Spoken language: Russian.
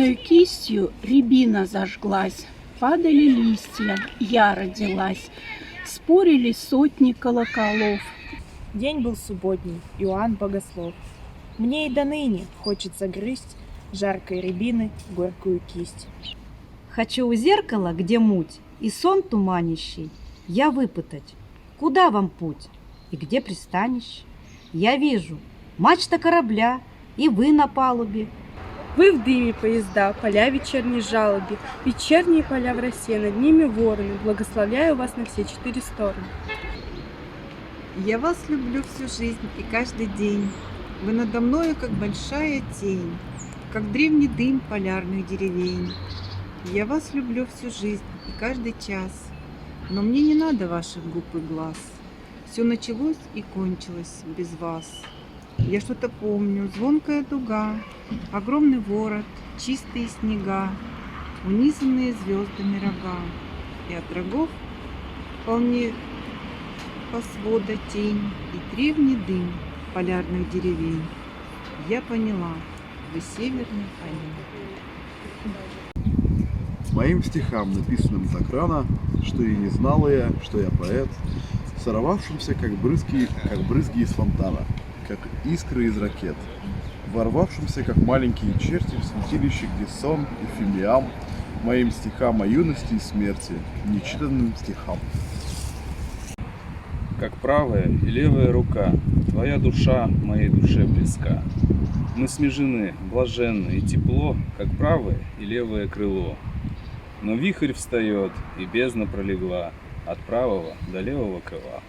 Черною кистью рябина зажглась, падали листья, я родилась, спорили сотни колоколов. День был субботний, Иоанн Богослов. Мне и до ныне хочется грызть жаркой рябины горькую кисть. Хочу у зеркала, где муть и сон туманящий, я выпытать, куда вам путь и где пристанище. Я вижу мачта корабля, и вы на палубе. Вы в дыме поезда, поля вечерней жалобе, вечерние поля в росе, над ними вороны, благословляю вас на все 4 стороны. Я вас люблю всю жизнь и каждый день. Вы надо мною, как большая тень, как древний дым полярных деревень. Я вас люблю всю жизнь и каждый час, но мне не надо ваших губ и глаз. Все началось и кончилось без вас. Я что-то помню, звонкая дуга, огромный ворот, чистые снега, унизанные звездами рога. И от рогов вполне по свода тень и древний дым полярных деревень. Я поняла, вы северный олень. Моим стихам, написанным так рано, что и не знала я, что я поэт, сорвавшимся, как брызги из фонтана, как искры из ракет, ворвавшимся, как маленькие черти в святилище, где сон и фимиам, моим стихам о юности и смерти, нечитанным стихам. Как правая и левая рука, твоя душа моей душе близка. Мы смежены, блаженны и тепло, как правое и левое крыло. Но вихрь встает, и бездна пролегла от правого до левого крыла.